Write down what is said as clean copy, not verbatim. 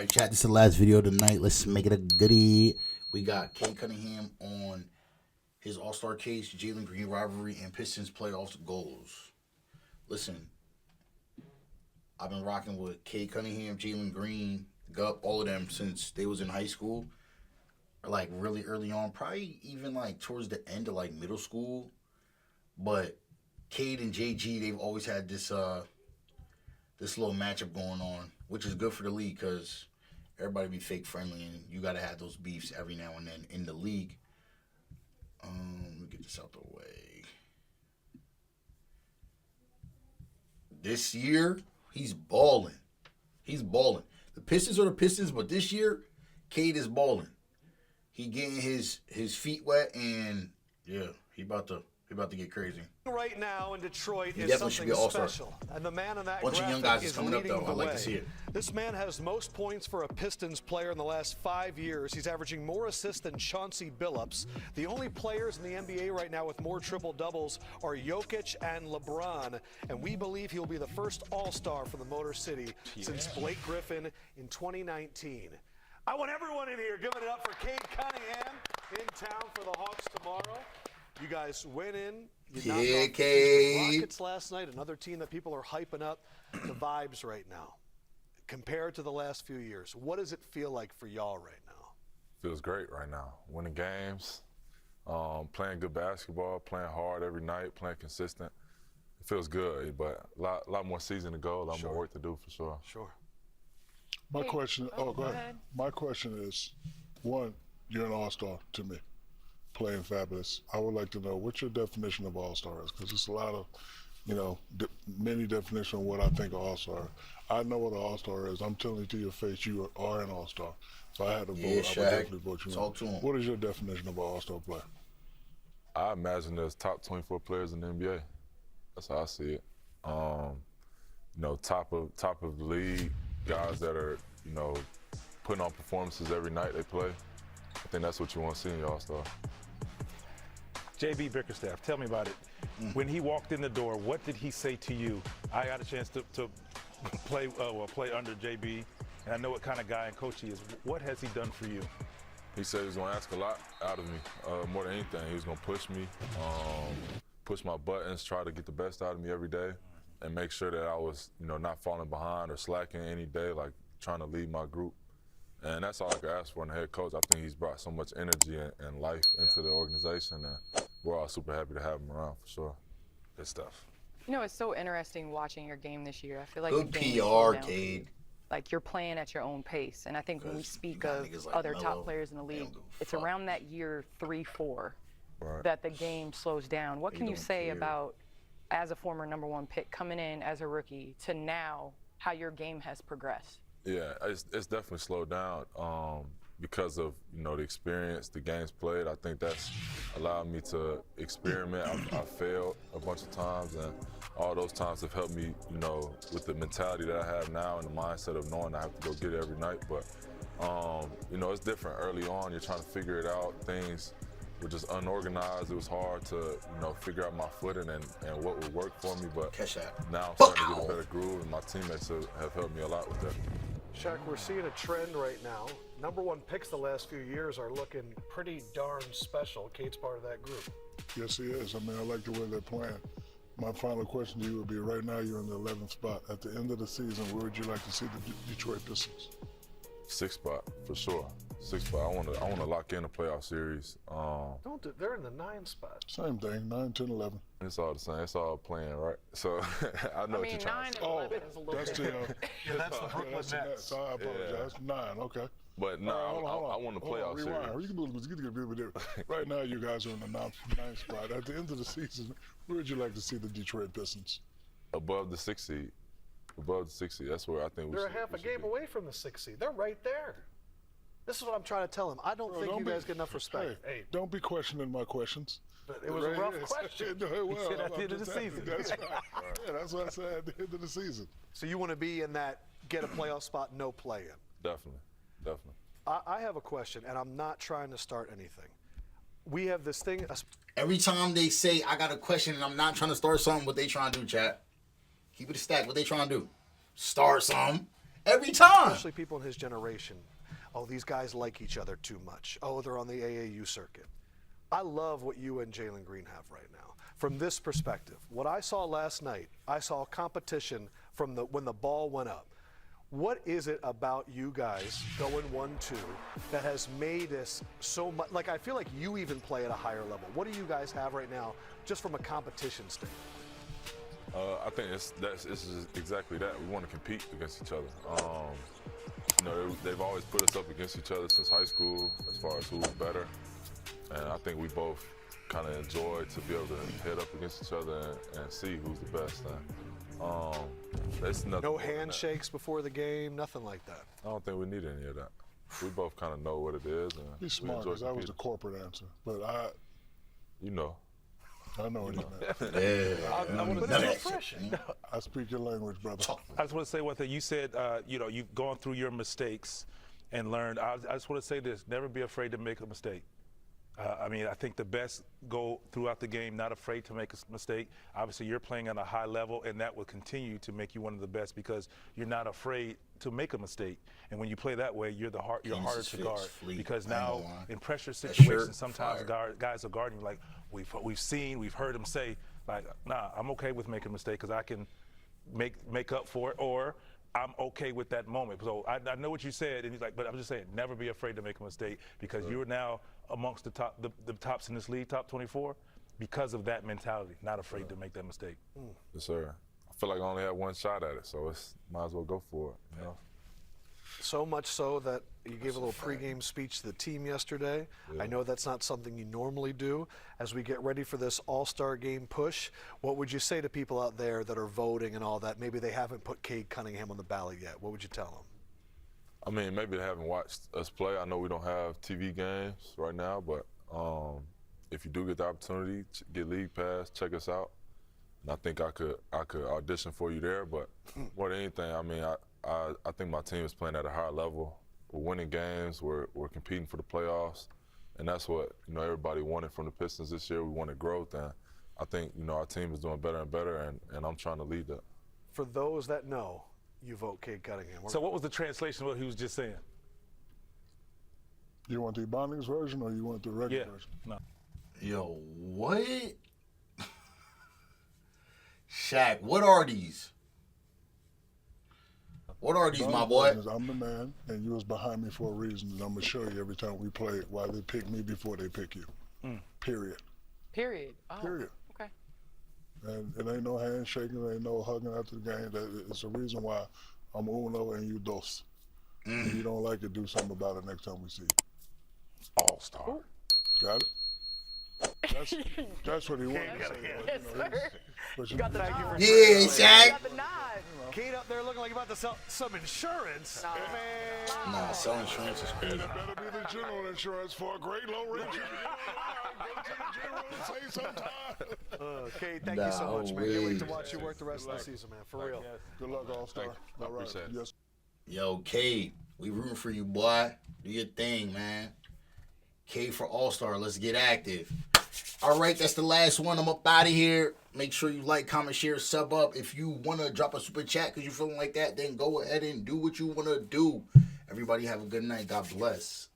right, chat. This is the last video of the night. Let's make it a goodie. We got Cade Cunningham on his All-Star case, Jalen Green rivalry, and Pistons playoffs goals. Listen, I've been rocking with Cade Cunningham, Jalen Green, Gup, all of them since they was in high school. Like really early on, probably even like towards the end of like middle school. But Cade and JG, they've always had this this little matchup going on, which is good for the league because everybody be fake friendly and you got to have those beefs every now and then in the league. Let me get this out the way. This year, he's balling. He's balling. The Pistons are the Pistons, but this year, Cade is balling. He getting his feet wet, and yeah, he about to get crazy. Right now in Detroit he is something special, and the man on that bunch of young guys is coming up though. I like way. To see it. This man has most points for a Pistons player in the last 5 years. He's averaging more assists than Chauncey Billups. The only players in the NBA right now with more triple doubles are Jokic and LeBron, and we believe he'll be the first All-Star for the Motor City since Blake Griffin in 2019. I want everyone in here giving it up for Cade Cunningham in town for the Hawks tomorrow. You guys went in. You knocked off the Rockets last night, another team that people are hyping up. The vibes right now, compared to the last few years, what does it feel like for y'all right now? Feels great right now. Winning games, playing good basketball, playing hard every night, playing consistent. It feels good, but a lot more season to go, a lot more work to do for sure. Sure. My question, go ahead. My question is, one, you're an all-star to me, playing fabulous. I would like to know what your definition of all-star is, because it's a lot of, many definitions of what I think of all-star. I know what an all-star is. I'm telling you to your face, you are an all-star. If I had to vote, I would definitely vote you in. What is your definition of an all-star player? I imagine there's top 24 players in the NBA. That's how I see it. Top of the league. Guys that are, putting on performances every night they play. I think that's what you want to see in your All-Star. JB Bickerstaff, tell me about it. When he walked in the door, what did he say to you? I got a chance to play under JB, and I know what kind of guy and coach he is. What has he done for you? He said he was going to ask a lot out of me, more than anything. He was going to push me, push my buttons, try to get the best out of me every day, and make sure that I was, not falling behind or slacking any day, like trying to lead my group. And that's all I could ask for in a head coach. I think he's brought so much energy and life into the organization, and we're all super happy to have him around for sure. Good stuff. It's so interesting watching your game this year. I feel like good the game PR, Cade. Like you're playing at your own pace, and I think when we speak of like other top players in the league, it's around that year 3-4 that the game slows down. What can you say about, as a former #1 pick, coming in as a rookie to now, how your game has progressed? Yeah, it's definitely slowed down because of the experience, the games played. I think that's allowed me to experiment. I failed a bunch of times, and all those times have helped me, with the mentality that I have now and the mindset of knowing I have to go get it every night. But it's different early on. You're trying to figure it out. Things were just unorganized. It was hard to, figure out my footing and what would work for me. But now I'm starting to get a better groove, and my teammates have helped me a lot with that. Shaq, we're seeing a trend right now. #1 picks the last few years are looking pretty darn special. Cade's part of that group. Yes, he is. I like the way they're playing. My final question to you would be, right now you're in the 11th spot. At the end of the season, where would you like to see the Detroit Pistons? 6th spot, for sure. 6th spot. I want to lock in a playoff series. They're in the 9th spot. Same thing, 9, 10, 11. It's all the same. It's all playing, right? So I know what you're trying to say. 9 and 11 is a little that's bit. That's the Brooklyn Nets. I apologize. 9, okay. But no, I want to playoff series. Right now, you guys are in the 9th spot. At the end of the season, where would you like to see the Detroit Pistons? Above the 6th seed. Above the 6th seed. That's where I think we should. They're a half a game away from the 6th seed. They're right there. This is what I'm trying to tell him. I don't think you guys get enough respect. Hey, don't be questioning my questions. But it was a rough question. He said at the end of the season. That's right. Yeah, that's what I said at the end of the season. So you want to be in that get a playoff spot, no play-in. Definitely. I have a question, and I'm not trying to start anything. We have this thing. Every time they say I got a question and I'm not trying to start something, what they trying to do, chat? Keep it a stack. What they trying to do? Start something. Every time. Especially people in his generation. Oh, these guys like each other too much. Oh, they're on the AAU circuit. I love what you and Jalen Green have right now. From this perspective, what I saw last night, I saw competition from when the ball went up. What is it about you guys going 1-2 that has made this so much? Like, I feel like you even play at a higher level. What do you guys have right now, just from a competition standpoint? I think it's just exactly that. We want to compete against each other. You know, they've always put us up against each other since high school as far as who's better. And I think we both kind of enjoy to be able to head up against each other and see who's the best. There's nothing. No handshakes before the game, nothing like that. I don't think we need any of that. We both kind of know what it is. And he's smart, because that was the corporate answer. But you know. I know what you meant. Yeah. I want to say refreshing. I speak your language, brother. I just want to say one thing. You said, you know, you've gone through your mistakes and learned. I just want to say this: never be afraid to make a mistake. I mean, I think the best go throughout the game, not afraid to make a mistake. Obviously, you're playing at a high level, and that will continue to make you one of the best because you're not afraid to make a mistake. And when you play that way, you're harder to guard because now in pressure situations, sometimes guys are guarding you like we've heard them say like, nah, I'm okay with making a mistake because I can make up for it, or I'm okay with that moment. So I know what you said, and he's like, but I'm just saying, never be afraid to make a mistake because you're now amongst the tops in this league, top 24, because of that mentality, not afraid to make that mistake. Yes, sir. I feel like I only had one shot at it, so might as well go for it. You know? So much so that you gave a little pregame speech to the team yesterday. Yeah. I know that's not something you normally do. As we get ready for this All-Star game push, what would you say to people out there that are voting and all that? Maybe they haven't put Cade Cunningham on the ballot yet. What would you tell them? I mean, maybe they haven't watched us play. I know we don't have TV games right now, but if you do get the opportunity, get League Pass, check us out. And I think I could audition for you there. But more than anything, I mean, I think my team is playing at a higher level. We're winning games. We're competing for the playoffs, and that's what everybody wanted from the Pistons this year. We wanted growth, and I think our team is doing better and better, and I'm trying to lead that. For those that know, you vote Cade Cunningham. So what was the translation of what he was just saying? You want the Ebonics version or you want the regular version? No. Yo, what? Shaq, what are these? What are these, my boy? I'm the man, and you was behind me for a reason, and I'm going to show you every time we play why they pick me before they pick you. Period. Period. Oh, period. Okay. And it ain't no handshaking, it ain't no hugging after the game. It's a reason why I'm uno and you dos. If you don't like it, do something about it next time we see you. All-star. Got it? That's what he wanted to say. Yes, sir. But You got the nod. Yeah, You Shaq. got the nod. Cade up there looking like about to sell some insurance. Man. Nah, selling insurance is crazy. It better be the general insurance for a great low rate. Go to the general and say sometime. Cade, thank you so much, man. Can't wait to watch you work the rest of the season, man. For real. Good luck, All-Star. All right. Yes. Yo, Cade, we rooting for you, boy. Do your thing, man. Cade for All-Star. Let's get active. All right, that's the last one. I'm up out of here. Make sure you like, comment, share, sub up. If you want to drop a super chat because you're feeling like that, then go ahead and do what you want to do. Everybody have a good night. God bless.